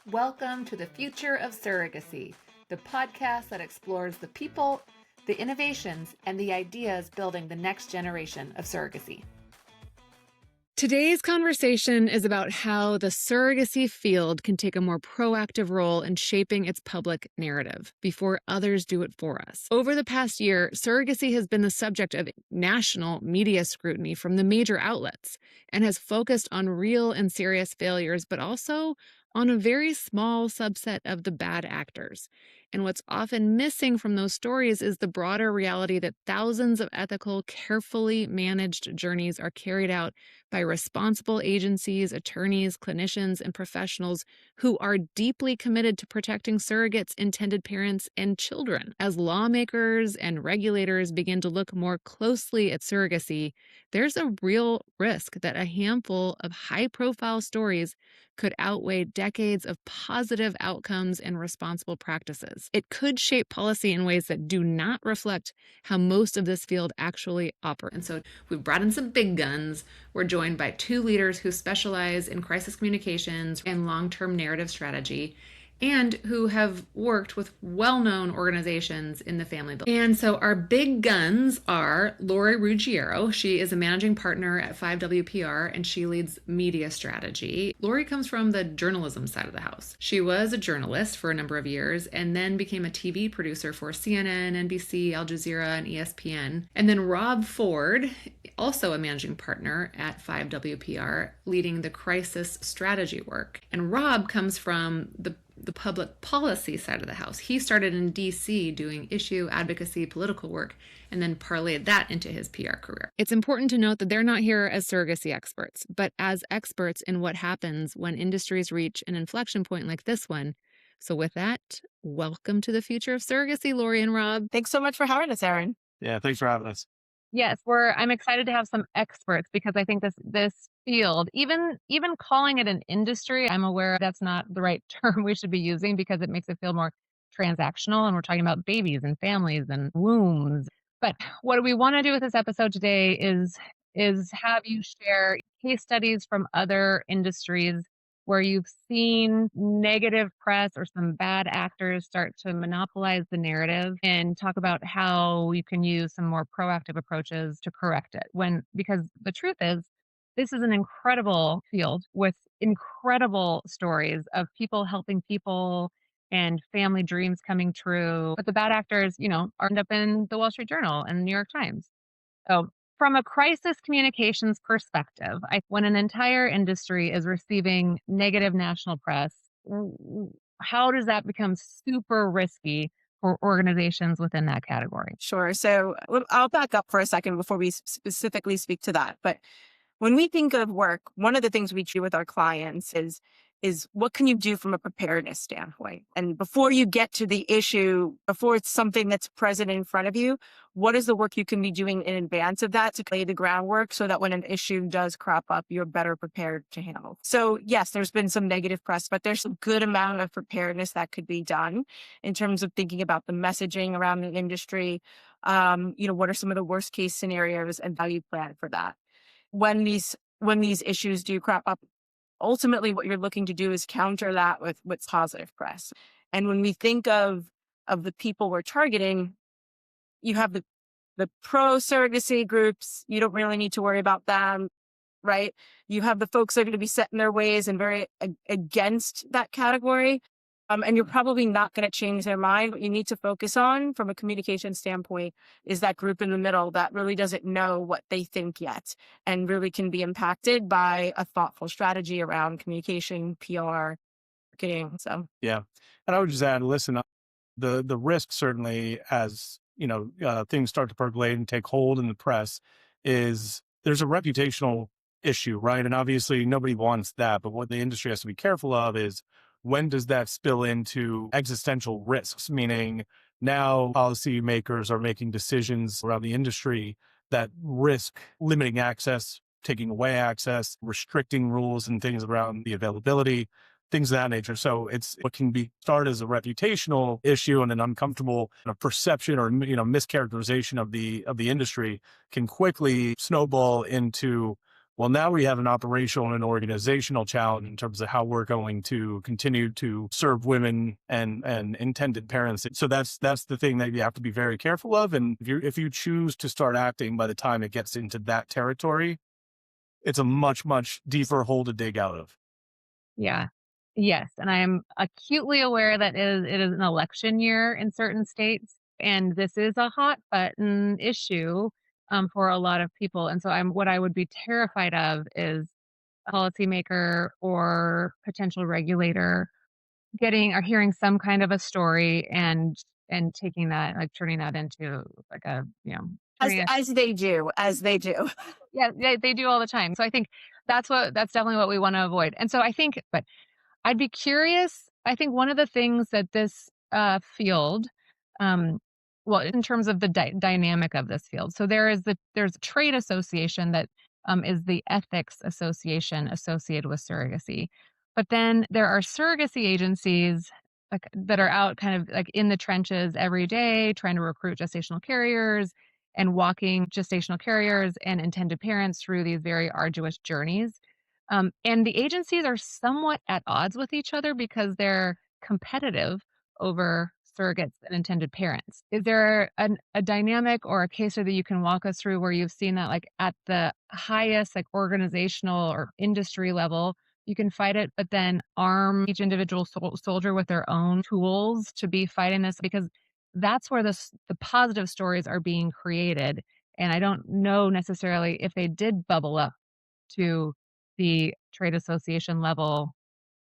Welcome to the Future of Surrogacy, the podcast that explores the people, the innovations, and the ideas building the next generation of surrogacy. Today's conversation is about how the surrogacy field can take a more proactive role in shaping its public narrative before others do it for us. Over the past year, surrogacy has been the subject of national media scrutiny from the major outlets and has focused on real and serious failures, but also on a very small subset of the bad actors. And what's often missing from those stories is the broader reality that thousands of ethical, carefully managed journeys are carried out by responsible agencies, attorneys, clinicians, and professionals who are deeply committed to protecting surrogates, intended parents, and children. As lawmakers and regulators begin to look more closely at surrogacy, there's a real risk that a handful of high-profile stories could outweigh decades of positive outcomes and responsible practices. It could shape policy in ways that do not reflect how most of this field actually operates. And so we've brought in some big guns. We're joined by two leaders who specialize in crisis communications and long-term narrative strategy, and who have worked with well-known organizations in the family building. And so our big guns are Lori Ruggiero. She is a managing partner at 5WPR, and she leads media strategy. Lori comes from the journalism side of the house. She was a journalist for a number of years and then became a TV producer for CNN, NBC, Al Jazeera, and ESPN. And then Rob Ford, also a managing partner at 5WPR, leading the crisis strategy work. And Rob comes from the public policy side of the house. He started in DC doing issue advocacy, political work, and then parlayed that into his PR career. It's important to note that they're not here as surrogacy experts, but as experts in what happens when industries reach an inflection point like this one. So with that, welcome to the Future of Surrogacy, Lori and Rob. Thanks so much for having us, Erin. Yeah, thanks for having us. Yes, I'm excited to have some experts because I think this field, even calling it an industry, I'm aware that's not the right term we should be using because it makes it feel more transactional, and we're talking about babies and families and wombs. But what we want to do with this episode today is have you share case studies from other industries where you've seen negative press or some bad actors start to monopolize the narrative, and talk about how you can use some more proactive approaches to correct it. Because the truth is, this is an incredible field with incredible stories of people helping people and family dreams coming true. But the bad actors, end up in the Wall Street Journal and the New York Times. So from a crisis communications perspective, when an entire industry is receiving negative national press, how does that become super risky for organizations within that category? Sure. So I'll back up for a second before we specifically speak to that. But when we think of work, one of the things we do with our clients is what can you do from a preparedness standpoint? And before you get to the issue, before it's something that's present in front of you, what is the work you can be doing in advance of that to lay the groundwork so that when an issue does crop up, you're better prepared to handle? So yes, there's been some negative press, but there's a good amount of preparedness that could be done in terms of thinking about the messaging around the industry. What are some of the worst case scenarios and how you plan for that? When these issues do crop up, ultimately what you're looking to do is counter that with positive press. And when we think of the people we're targeting, you have the pro surrogacy groups. You don't really need to worry about them, right? You have the folks that are going to be set in their ways and very against that category. And you're probably not going to change their mind. What you need to focus on from a communication standpoint is that group in the middle that really doesn't know what they think yet and really can be impacted by a thoughtful strategy around communication, PR, marketing. So Yeah. And I would just add, listen, the risk certainly as, things start to percolate and take hold in the press is there's a reputational issue, right? And obviously nobody wants that. But what the industry has to be careful of is when does that spill into existential risks? Meaning now policymakers are making decisions around the industry that risk limiting access, taking away access, restricting rules and things around the availability, things of that nature. So it's what can be started as a reputational issue and an uncomfortable perception or mischaracterization of the industry can quickly snowball into Well, now we have an operational and organizational challenge in terms of how we're going to continue to serve women and intended parents. So that's the thing that you have to be very careful of. And if you choose to start acting by the time it gets into that territory, it's a much, much deeper hole to dig out of. Yeah. Yes, and I am acutely aware that it is an election year in certain states, and this is a hot button issue, for a lot of people, and so what I would be terrified of is a policymaker or potential regulator getting or hearing some kind of a story and taking that, like, turning that into, like, a, As turning it. as they do. Yeah, they do all the time, so I think that's definitely what we wanna avoid, and so I think but I'd be curious. I think one of the things that this field, um, well, in terms of the dynamic of this field, so there's a trade association that is the ethics association associated with surrogacy, but then there are surrogacy agencies like that are out kind of like in the trenches every day trying to recruit gestational carriers and walking gestational carriers and intended parents through these very arduous journeys. And the agencies are somewhat at odds with each other because they're competitive over surrogates and intended parents. Is there a dynamic or a case that you can walk us through where you've seen that, like at the highest, like organizational or industry level, you can fight it, but then arm each individual soldier with their own tools to be fighting this? Because that's where the positive stories are being created. And I don't know necessarily if they did bubble up to the trade association level,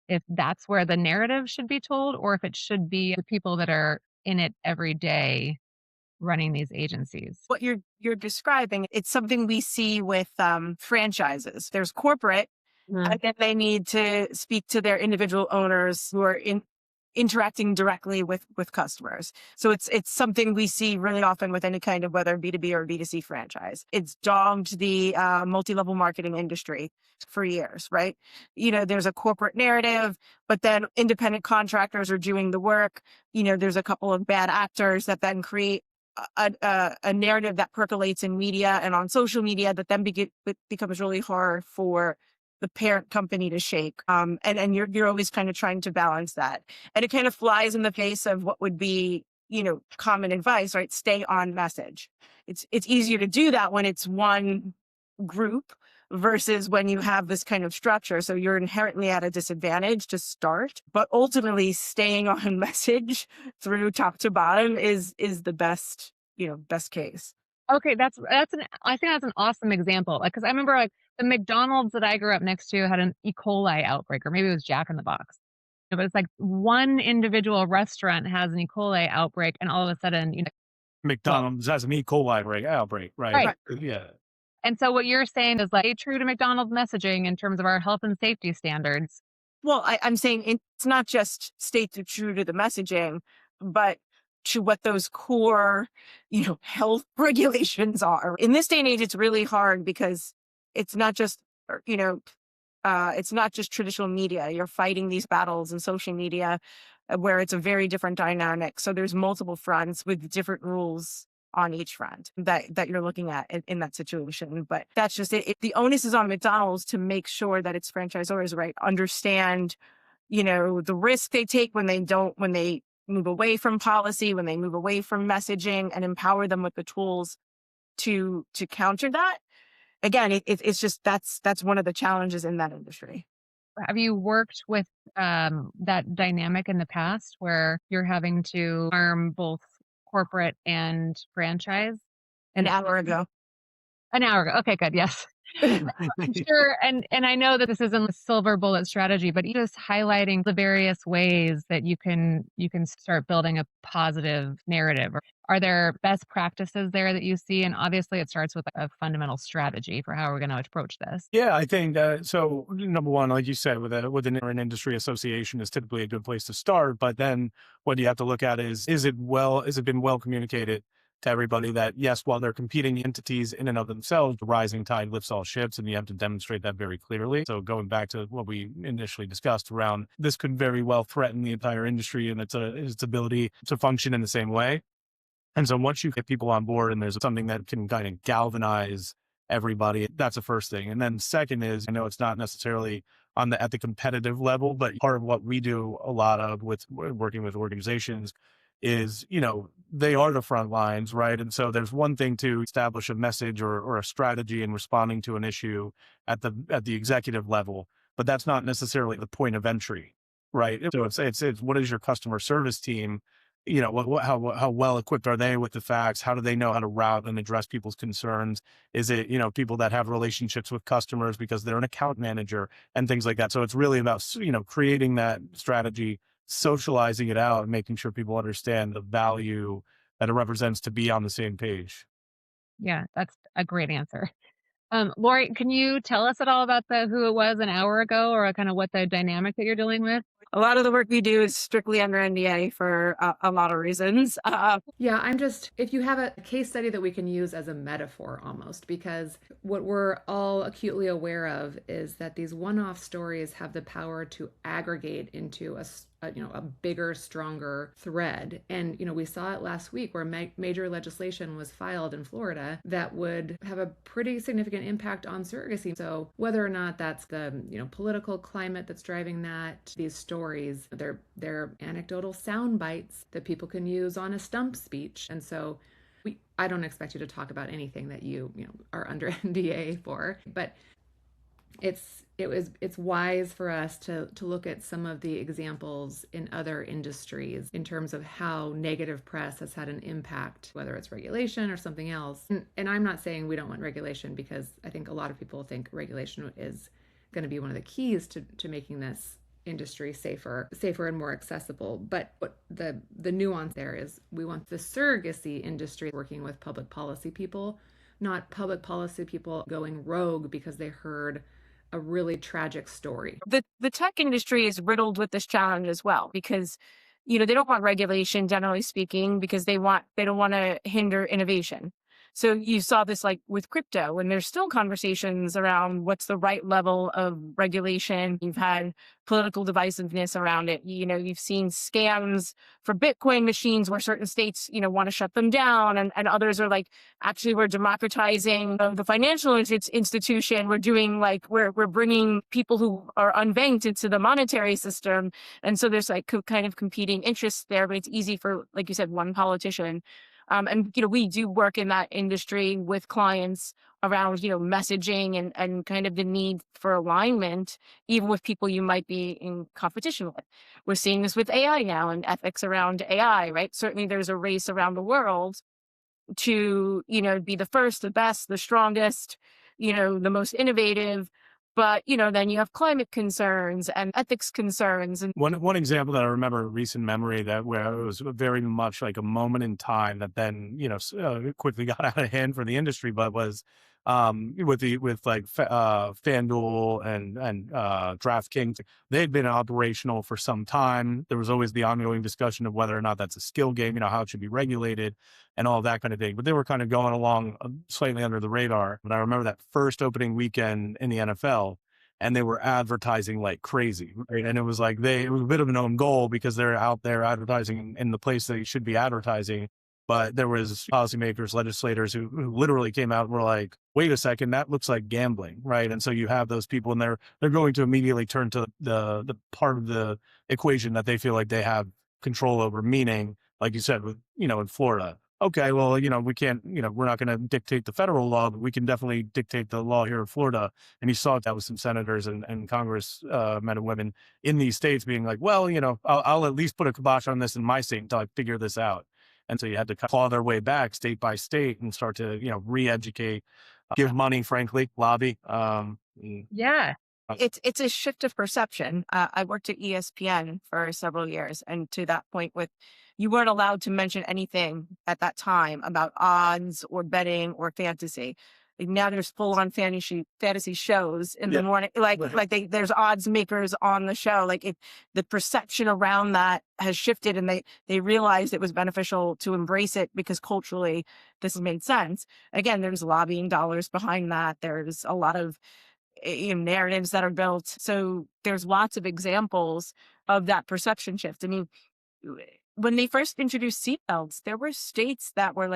if that's where the narrative should be told, or if it should be the people that are in it every day running these agencies. What you're describing, it's something we see with franchises. There's corporate, Mm. and then they need to speak to their individual owners who are interacting directly with customers. So it's something we see really often with any kind of whether B2B or B2C franchise. It's dogged the multi-level marketing industry for years, right? There's a corporate narrative, but then independent contractors are doing the work. There's a couple of bad actors that then create a narrative that percolates in media and on social media that then becomes really hard for the parent company to shake. And you're always kind of trying to balance that. And it kind of flies in the face of what would be, common advice, right? Stay on message. It's easier to do that when it's one group versus when you have this kind of structure. So you're inherently at a disadvantage to start, but ultimately staying on message through top to bottom is the best case. Okay, I think that's an awesome example. Like, because I remember like the McDonald's that I grew up next to had an E. coli outbreak, or maybe it was Jack in the Box. But it's like one individual restaurant has an E. coli outbreak, and all of a sudden, well, McDonald's has an E. coli outbreak, right? right. Yeah. And so what you're saying is like, stay true to McDonald's messaging in terms of our health and safety standards. Well, I'm saying it's not just stay true to the messaging, but to what those core, health regulations are. In this day and age, it's really hard because it's not just, it's not just traditional media. You're fighting these battles in social media where it's a very different dynamic. So there's multiple fronts with different rules on each front that you're looking at in that situation. But that's just it. The onus is on McDonald's to make sure that its franchisors, right, understand, the risk they take when they move away from policy, when they move away from messaging, and empower them with the tools to counter that. Again, it's just that's one of the challenges in that industry. Have you worked with that dynamic in the past where you're having to arm both corporate and franchise? An And hour ago. an hour ago. Okay, good. Yes. I'm sure. And I know that this isn't a silver bullet strategy, but just highlighting the various ways that you can start building a positive narrative. Are there best practices there that you see? And obviously it starts with a fundamental strategy for how we're going to approach this. Yeah, I think so. Number one, like you said, with an industry association is typically a good place to start. But then what you have to look at is it been well communicated to everybody that yes, while they're competing entities in and of themselves, the rising tide lifts all ships, and you have to demonstrate that very clearly. So going back to what we initially discussed around this could very well threaten the entire industry and its ability to function in the same way. And so once you get people on board and there's something that can kind of galvanize everybody. That's the first thing. And then second is, I know it's not necessarily at the competitive level, but part of what we do a lot of with working with organizations is, they are the front lines, right? And so there's one thing to establish a message or a strategy in responding to an issue at the executive level, but that's not necessarily the point of entry, right? So it's what is your customer service team? How well equipped are they with the facts? How do they know how to route and address people's concerns? Is it, people that have relationships with customers because they're an account manager and things like that? So it's really about, creating that strategy, socializing it out, and making sure people understand the value that it represents to be on the same page. Yeah, that's a great answer. Lori, can you tell us at all about who it was an hour ago, or kind of what the dynamic that you're dealing with? A lot of the work we do is strictly under NDA for a lot of reasons. Yeah, if you have a case study that we can use as a metaphor almost, because what we're all acutely aware of is that these one-off stories have the power to aggregate into a bigger, stronger thread. And, we saw it last week where major legislation was filed in Florida that would have a pretty significant impact on surrogacy. So whether or not that's the, political climate that's driving that, these stories, they're anecdotal sound bites that people can use on a stump speech. And so I don't expect you to talk about anything that you are under NDA for, but it's wise for us to look at some of the examples in other industries in terms of how negative press has had an impact, whether it's regulation or something else. And I'm not saying we don't want regulation, because I think a lot of people think regulation is going to be one of the keys to making this industry safer and more accessible. But what the nuance there is, we want the surrogacy industry working with public policy people, not public policy people going rogue because they heard a really tragic story. The tech industry is riddled with this challenge as well, because they don't want regulation, generally speaking, because they don't want to hinder innovation. So you saw this like with crypto, and there's still conversations around what's the right level of regulation. You've had political divisiveness around it. You've seen scams for Bitcoin machines where certain states, want to shut them down, and others are like, actually, we're democratizing the financial institution. We're doing we're bringing people who are unbanked into the monetary system. And so there's kind of competing interests there, but it's easy for, like you said, one politician. And we do work in that industry with clients around, messaging and kind of the need for alignment, even with people you might be in competition with. We're seeing this with AI now and ethics around AI, right? Certainly there's a race around the world to, be the first, the best, the strongest, the most innovative. But, then you have climate concerns and ethics concerns. And One example that I remember in recent memory where it was very much like a moment in time that then, quickly got out of hand for the industry, but was FanDuel and DraftKings. They had been operational for some time. There was always the ongoing discussion of whether or not that's a skill game, how it should be regulated and all that kind of thing. But they were kind of going along slightly under the radar. But I remember that first opening weekend in the NFL, and they were advertising like crazy, right? And it was it was a bit of an own goal because they're out there advertising in the place they should be advertising. But there was policymakers, legislators who literally came out and were like, wait a second, that looks like gambling, right? And so you have those people, and they're going to immediately turn to the part of the equation that they feel like they have control over, meaning, like you said, with, in Florida. Okay, well, we can't, we're not going to dictate the federal law, but we can definitely dictate the law here in Florida. And you saw that with some senators and Congress men and women in these states being like, well, I'll at least put a kibosh on this in my state until I figure this out. And so you had to claw their way back state by state and start to, re-educate, give money, frankly, lobby. Yeah. It's a shift of perception. I worked at ESPN for several years, and to that point, you weren't allowed to mention anything at that time about odds or betting or fantasy. Now there's full on fantasy shows in the morning. There's odds makers on the show. The perception around that has shifted, and they realized it was beneficial to embrace it because culturally this made sense. Again, there's lobbying dollars behind that. There's a lot of narratives that are built. So there's lots of examples of that perception shift. I mean, when they first introduced seatbelts, there were states that were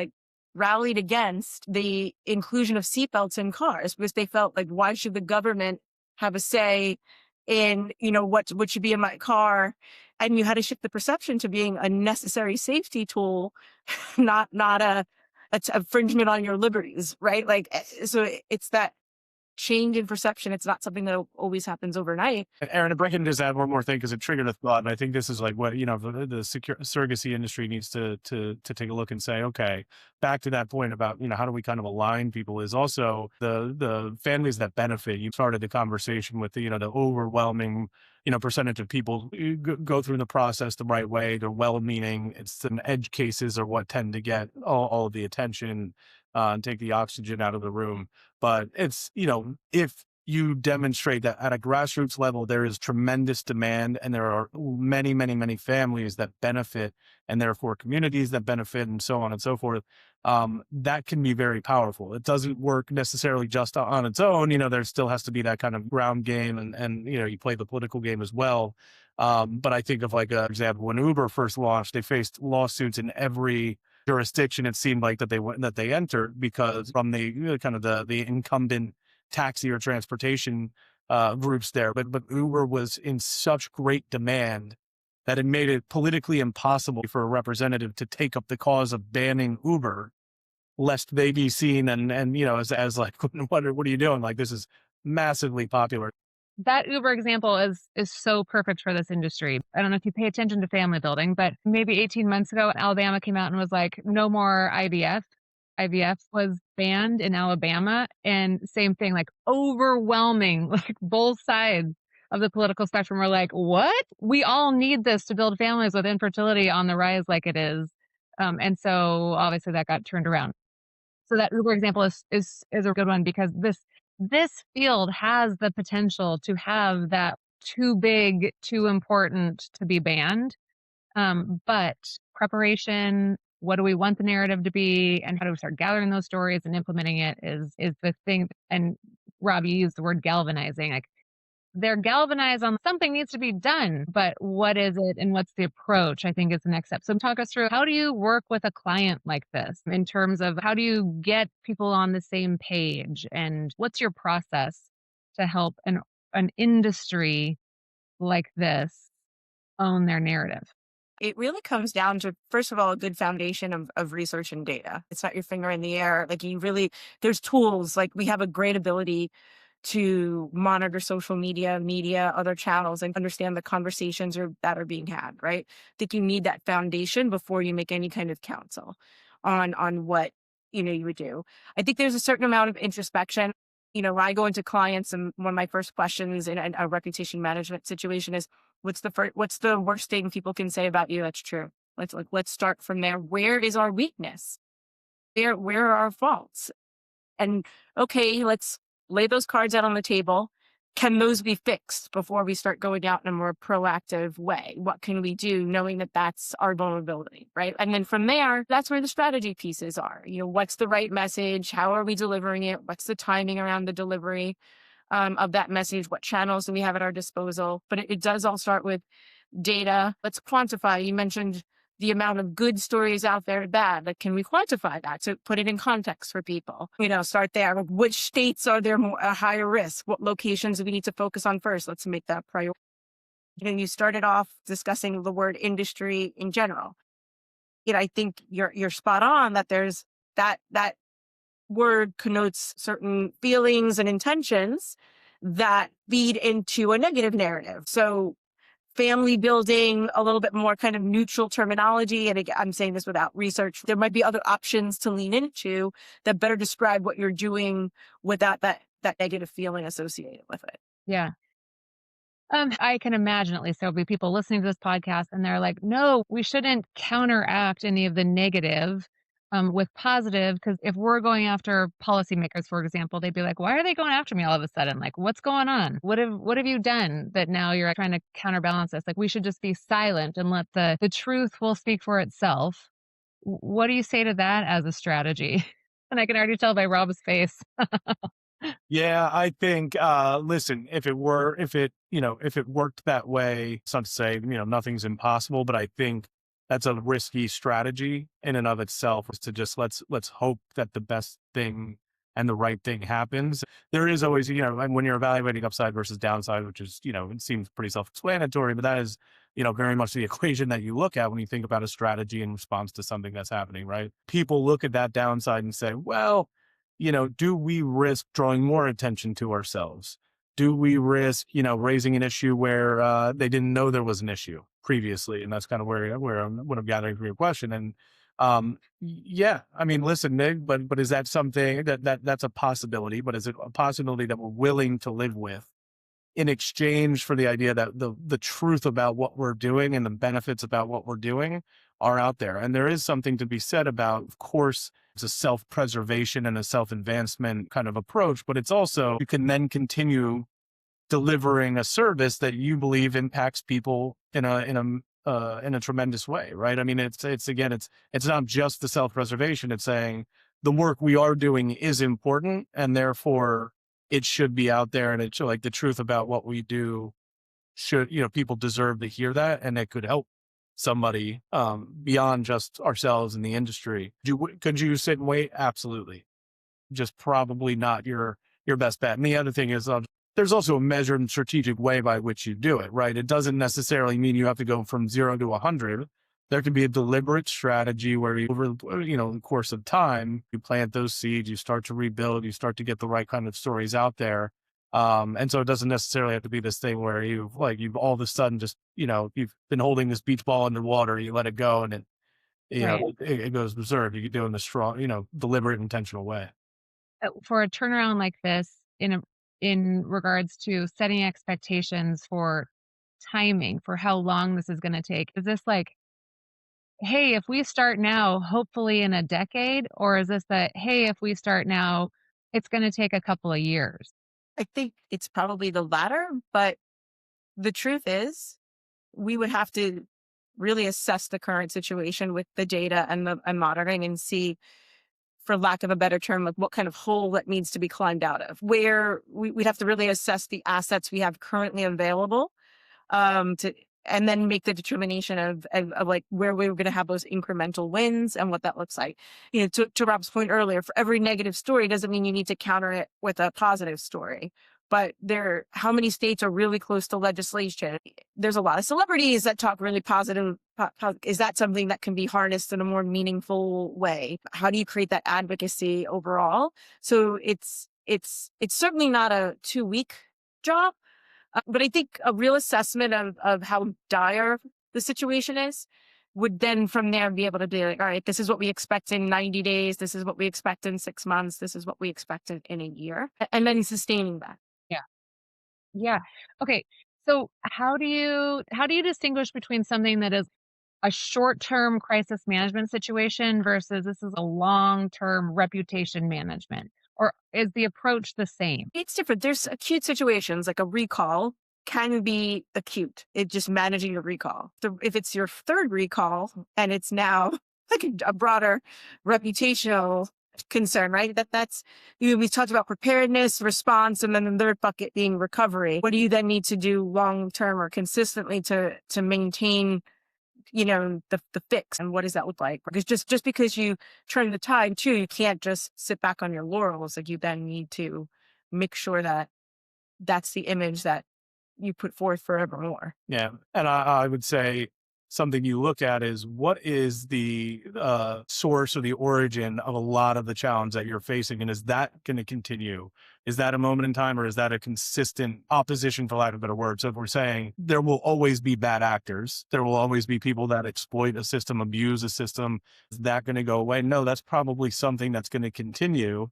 rallied against the inclusion of seatbelts in cars because they felt like, why should the government have a say in, what should be in my car? And you had to shift the perception to being a necessary safety tool, not a infringement on your liberties, right? Like, so it's that change in perception. It's not something that always happens overnight. Aaron, to break into just add one more thing because it triggered a thought, and I think this is like what the surrogacy industry needs to take a look and say, okay, back to that point about how do we kind of align people is also the families that benefit. You started the conversation with the overwhelming percentage of people who go through the process the right way. They're well-meaning. It's some edge cases are what tend to get all of the attention and take the oxygen out of the room. But it's, if you demonstrate that at a grassroots level, there is tremendous demand and there are many, many, many families that benefit and therefore communities that benefit and so on and so forth, that can be very powerful. It doesn't work necessarily just on its own. There still has to be that kind of ground game and you play the political game as well. But I think of like an example, when Uber first launched, they faced lawsuits in every jurisdiction it seemed like that they entered because from the kind of the incumbent taxi or transportation groups there, but Uber was in such great demand that it made it politically impossible for a representative to take up the cause of banning Uber, lest they be seen and as like what are you doing? Like, this is massively popular. That Uber example is so perfect for this industry. I don't know if you pay attention to family building, but maybe 18 months ago, Alabama came out and was like, no more IVF. IVF was banned in Alabama. And same thing, like overwhelming, like both sides of the political spectrum were like, what? We all need this to build families with infertility on the rise like it is. And so obviously that got turned around. So that Uber example is a good one because this field has the potential to have that too big, too important to be banned. But preparation, what do we want the narrative to be, and how do we start gathering those stories and implementing it is the thing. And Rob, you used the word galvanizing. Like, they're galvanized on something needs to be done, but what is it and what's the approach, I think is the next step. So talk us through, how do you work with a client like this in terms of how do you get people on the same page and what's your process to help an industry like this own their narrative? It really comes down to, first of all, a good foundation of research and data. It's not your finger in the air. Like, there's tools, like we have a great ability to monitor social media, other channels, and understand the conversations that are being had, right? I think you need that foundation before you make any kind of counsel on what, you would do. I think there's a certain amount of introspection. When I go into clients, and one of my first questions in a reputation management situation is, what's the worst thing people can say about you that's true? Let's start from there. Where is our weakness? Where are our faults? And okay, let's lay those cards out on the table. Can those be fixed before we start going out in a more proactive way? What can we do knowing that that's our vulnerability, right? And then from there, that's where the strategy pieces are. What's the right message? How are we delivering it? What's the timing around the delivery of that message? What channels do we have at our disposal? But it does all start with data. Let's quantify. You mentioned the amount of good stories out there, bad. Like, can we quantify that to put it in context for people? Start there. Like, which states are there a higher risk? What locations do we need to focus on first? Let's make that priority. You started off discussing the word industry in general. I think you're spot on that there's that word connotes certain feelings and intentions that feed into a negative narrative. So family building, a little bit more kind of neutral terminology. And again, I'm saying this without research. There might be other options to lean into that better describe what you're doing without that negative feeling associated with it. Yeah. I can imagine at least there'll be people listening to this podcast and they're like, no, we shouldn't counteract any of the negative with positive. Because if we're going after policymakers, for example, they'd be like, why are they going after me all of a sudden? Like, what's going on? What have you done that now you're trying to counterbalance this? Like, we should just be silent and let the truth will speak for itself. What do you say to that as a strategy? And I can already tell by Rob's face. Yeah, I think, listen, if it worked that way, it's not to say, nothing's impossible, but I think that's a risky strategy in and of itself, is to just let's hope that the best thing and the right thing happens. There is always, and when you're evaluating upside versus downside, which is, it seems pretty self-explanatory, but that is, very much the equation that you look at when you think about a strategy in response to something that's happening, right? People look at that downside and say, well, do we risk drawing more attention to ourselves? Do we risk, raising an issue where they didn't know there was an issue previously? And that's kind of where what I'm gathering from your question. And yeah, I mean, listen, Nick, but is that something that's a possibility? But is it a possibility that we're willing to live with in exchange for the idea that the truth about what we're doing and the benefits about what we're doing are out there? And there is something to be said about, of course, it's a self-preservation and a self-advancement kind of approach, but it's also, you can then continue delivering a service that you believe impacts people in a tremendous way, right? I mean, it's again, it's not just the self-preservation. It's saying the work we are doing is important, and therefore it should be out there, and it's like the truth about what we do should, people deserve to hear that, and it could help somebody beyond just ourselves in the industry. Could you sit and wait? Absolutely. Just probably not your best bet. And the other thing is, there's also a measured and strategic way by which you do it, right? It doesn't necessarily mean you have to go from 0 to 100. There can be a deliberate strategy where you, over, the course of time, you plant those seeds, you start to rebuild, you start to get the right kind of stories out there. And so it doesn't necessarily have to be this thing where you've all of a sudden just, you've been holding this beach ball underwater, you let it go, and Right. it goes berserk. You can do it in a strong, deliberate, intentional way. For a turnaround like this, in regards to setting expectations for timing, for how long this is going to take, is this like, hey, if we start now, hopefully in a decade, or is this that, hey, if we start now, it's going to take a couple of years? I think it's probably the latter, but the truth is we would have to really assess the current situation with the data and the and monitoring and see, for lack of a better term, like what kind of hole that needs to be climbed out of. Where we'd have to really assess the assets we have currently available, to and then make the determination of like where we were going to have those incremental wins and what that looks like. To Rob's point earlier, for every negative story doesn't mean you need to counter it with a positive story. But how many states are really close to legislation? There's a lot of celebrities that talk really positive. Is that something that can be harnessed in a more meaningful way? How do you create that advocacy overall? So it's certainly not a 2-week job. But I think a real assessment of how dire the situation is would then from there be able to be like, all right, this is what we expect in 90 days. This is what we expect in 6 months. This is what we expect in a year. And then sustaining that. Yeah. Yeah. Okay. So how do you distinguish between something that is a short-term crisis management situation versus this is a long-term reputation management? Or is the approach the same? It's different. There's acute situations like a recall can be acute. It's just managing your recall. So if it's your third recall and it's now like a broader reputational concern, right? That's we talked about preparedness, response, and then the third bucket being recovery. What do you then need to do long term or consistently to maintain, the fix, and what does that look like? Because just because you turn the tide too, you can't just sit back on your laurels. Like you then need to make sure that that's the image that you put forth forevermore. Yeah. And I would say something you look at is, what is the source or the origin of a lot of the challenge that you're facing? And is that going to continue? Is that a moment in time, or is that a consistent opposition, for lack of a better word? So if we're saying there will always be bad actors, there will always be people that exploit a system, abuse a system, is that going to go away? No, that's probably something that's going to continue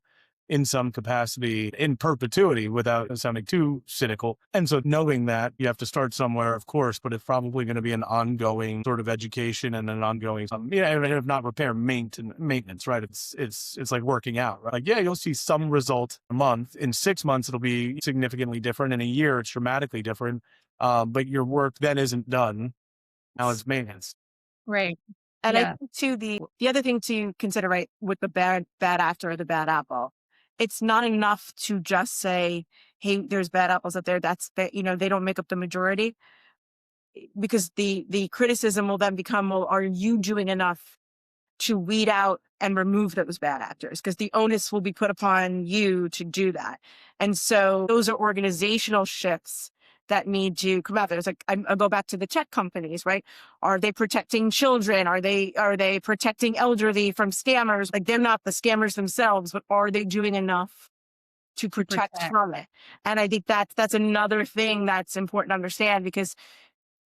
in some capacity in perpetuity, without sounding too cynical. And so knowing that, you have to start somewhere, of course, but it's probably going to be an ongoing sort of education and an ongoing, if not repair, maintenance, right? It's like working out, right? Like, yeah, you'll see some result a month. In 6 months, it'll be significantly different. In a year, it's dramatically different. But your work then isn't done. Now it's maintenance. Right. And Yeah. I think too, the other thing to consider, right, with the bad actor or the bad apple, it's not enough to just say, hey, there's bad apples out there. They don't make up the majority. because the criticism will then become, well, are you doing enough to weed out and remove those bad actors? Because the onus will be put upon you to do that. And so those are organizational shifts that need to come out. There's like, I'll go back to the tech companies, right? Are they protecting children? Are they protecting elderly from scammers? Like, they're not the scammers themselves, but are they doing enough to protect from it? And I think that's another thing that's important to understand, because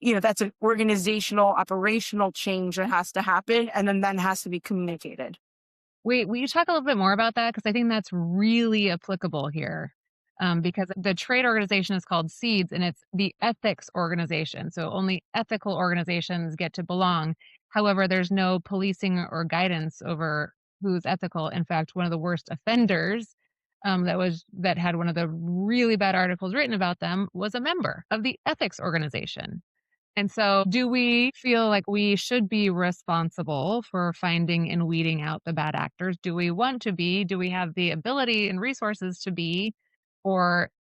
that's an organizational, operational change that has to happen, and then that has to be communicated. Wait, will you talk a little bit more about that? Because I think that's really applicable here. Because the trade organization is called SEEDS and it's the ethics organization. So only ethical organizations get to belong. However, there's no policing or guidance over who's ethical. In fact, one of the worst offenders that had one of the really bad articles written about them was a member of the ethics organization. And so, do we feel like we should be responsible for finding and weeding out the bad actors? Do we want to be? Do we have the ability and resources to be? Or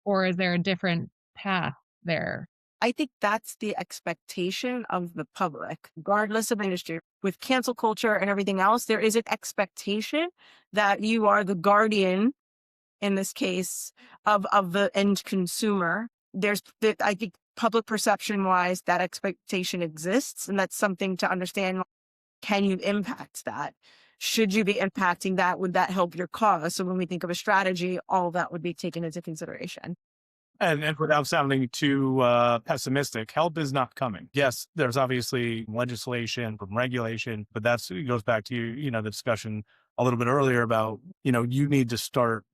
or is there a different path there? I think that's the expectation of the public, regardless of industry. With cancel culture and everything else, there is an expectation that you are the guardian, in this case, of the end consumer. I think public perception wise, that expectation exists. And that's something to understand. Can you impact that? Should you be impacting that? Would that help your cause? So when we think of a strategy, all of that would be taken into consideration. And without sounding too pessimistic, help is not coming. Yes, there's obviously legislation from regulation, but it goes back to the discussion a little bit earlier about you need to start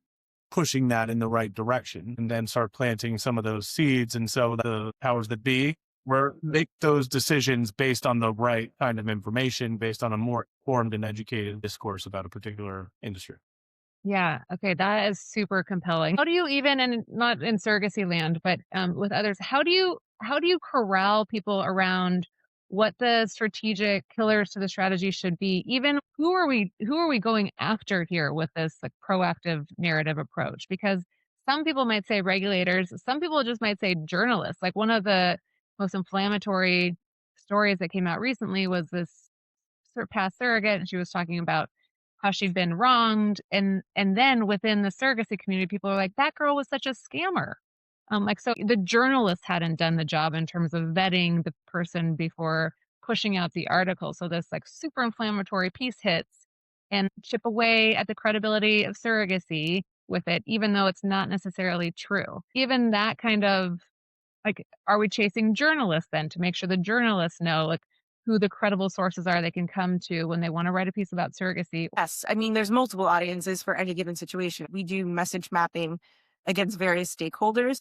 pushing that in the right direction and then start planting some of those seeds. And so the powers that be make those decisions based on the right kind of information, based on a more informed and educated discourse about a particular industry. Yeah. Okay. That is super compelling. How do you even, and not in surrogacy land, but with others, how do you corral people around what the strategic pillars to the strategy should be? Even who are we going after here with this like proactive narrative approach? Because some people might say regulators, some people just might say journalists. Like one of the most inflammatory stories that came out recently was this past surrogate, and she was talking about how she'd been wronged, and then within the surrogacy community, people are like, "That girl was such a scammer." Like, so the journalists hadn't done the job in terms of vetting the person before pushing out the article. So this like super inflammatory piece hits and chip away at the credibility of surrogacy with it, even though it's not necessarily true. Even that kind of like, are we chasing journalists then to make sure the journalists know like who the credible sources are they can come to when they want to write a piece about surrogacy? Yes. I mean, there's multiple audiences for any given situation. We do message mapping against various stakeholders.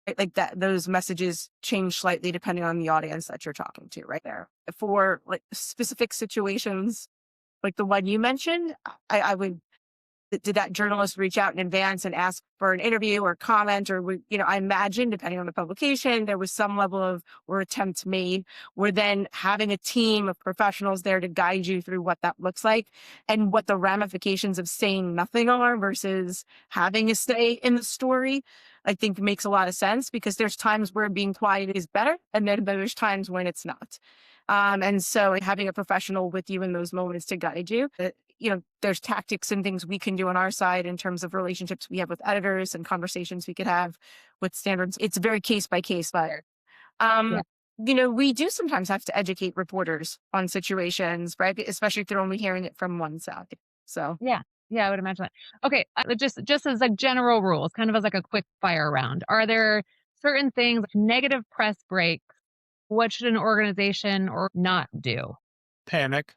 Right? Like that, those messages change slightly depending on the audience that you're talking to right there. For like specific situations, like the one you mentioned, I would, did that journalist reach out in advance and ask for an interview or comment, or I imagine depending on the publication, there was some level of or attempt made. We're then having a team of professionals there to guide you through what that looks like and what the ramifications of saying nothing are versus having a say in the story. I think makes a lot of sense, because there's times where being quiet is better, and then there's times when it's not. And so having a professional with you in those moments to guide you, there's tactics and things we can do on our side in terms of relationships we have with editors and conversations we could have with standards. It's very case by case. But, Yeah. we do sometimes have to educate reporters on situations, right? Especially if they're only hearing it from one side. So Yeah. Yeah, I would imagine that. Okay, just as like general rules, kind of as like a quick fire round. Are there certain things like negative press breaks? What should an organization or not do? Panic.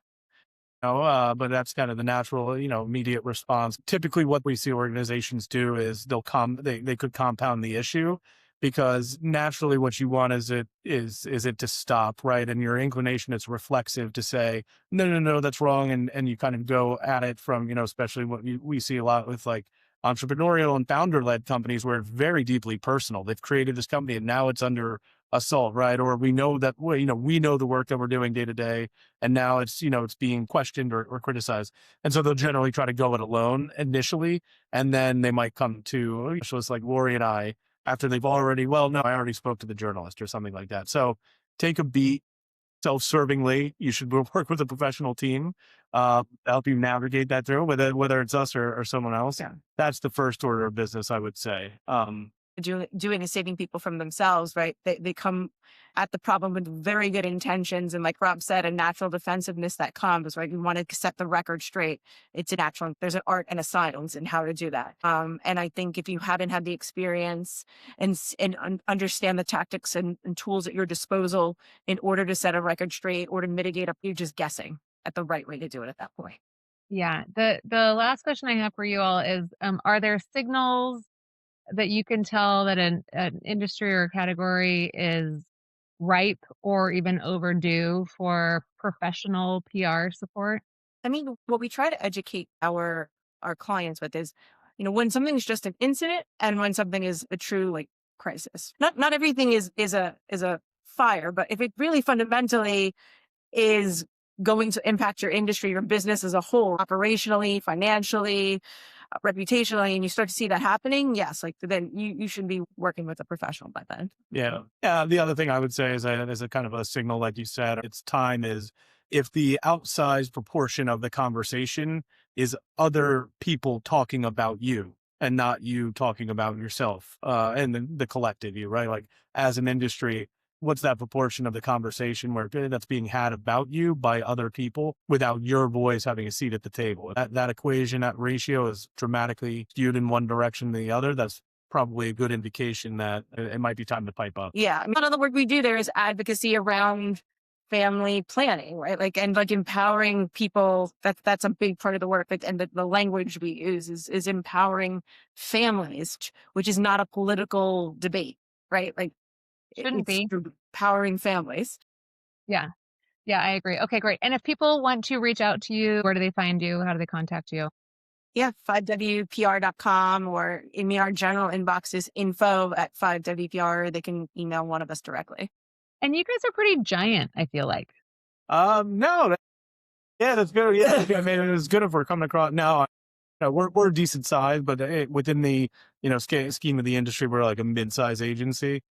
But that's kind of the natural, immediate response. Typically, what we see organizations do is they could compound the issue, because naturally, what you want is it to stop, right? And your inclination is reflexive to say, no, no, no, that's wrong, and you kind of go at it from, especially what we see a lot with like entrepreneurial and founder-led companies, where it's very deeply personal. They've created this company and now it's under assault, right? Or we know that we know the work that we're doing day to day, and now it's being questioned or criticized. And so they'll generally try to go it alone initially, and then they might come to specialists like Lori and I after they've already, well, no, I already spoke to the journalist or something like that. So take a beat self-servingly. You should work with a professional team to help you navigate that through, whether it's us or someone else. Yeah. That's the first order of business, I would say. Doing is saving people from themselves, right? They come at the problem with very good intentions. And like Rob said, a natural defensiveness that comes, right? You want to set the record straight. It's a natural, there's an art and a science in how to do that. And I think if you haven't had the experience and understand the tactics and tools at your disposal in order to set a record straight or to mitigate, you're just guessing at the right way to do it at that point. Yeah. The last question I have for you all is, are there signals that you can tell that an industry or category is ripe or even overdue for professional PR support? I mean, what we try to educate our clients with is, when something's just an incident and when something is a true like crisis. Not everything is a fire, but if it really fundamentally is going to impact your industry, your business as a whole, operationally, financially, reputationally, and you start to see that happening, yes, like then you should be working with a professional by then. Yeah. Yeah. The other thing I would say is as a kind of a signal, like you said, it's time is if the outsized proportion of the conversation is other people talking about you and not you talking about yourself, and the collective you, right? Like as an industry, what's that proportion of the conversation where that's being had about you by other people without your voice having a seat at the table? That equation, that ratio is dramatically skewed in one direction than the other. That's probably a good indication that it might be time to pipe up. Yeah. I mean, a lot of the work we do there is advocacy around family planning, right? Like, and like empowering people. That's a big part of the work. Like, and the language we use is empowering families, which is not a political debate, right? Like, Shouldn't it's be. empowering families. Yeah. Yeah, I agree. Okay, great. And if people want to reach out to you, where do they find you? How do they contact you? Yeah, 5wpr.com, or in our general inbox is info@5wpr. They can email one of us directly. And you guys are pretty giant, I feel like. No, yeah, that's good. Yeah, I mean, it was good if we're coming across now. We're a decent size, but within the scheme of the industry, we're like a mid-size agency.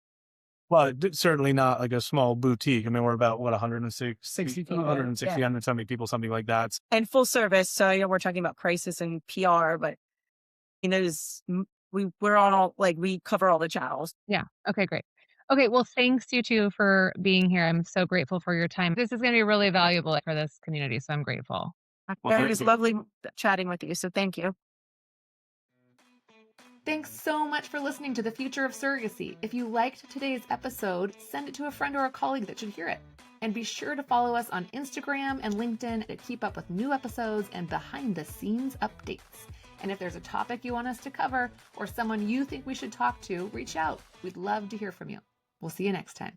Well, certainly not like a small boutique. I mean, we're about 160 people, 160, 170 people, something like that. And full service. So, we're talking about crisis and PR, but we're on all, like, we cover all the channels. Yeah. Okay, great. Okay, well, thanks you two for being here. I'm so grateful for your time. This is going to be really valuable for this community, so I'm grateful. It was lovely chatting with you. So thank you. Thanks so much for listening to The Future of Surrogacy. If you liked today's episode, send it to a friend or a colleague that should hear it. And be sure to follow us on Instagram and LinkedIn to keep up with new episodes and behind-the-scenes updates. And if there's a topic you want us to cover or someone you think we should talk to, reach out. We'd love to hear from you. We'll see you next time.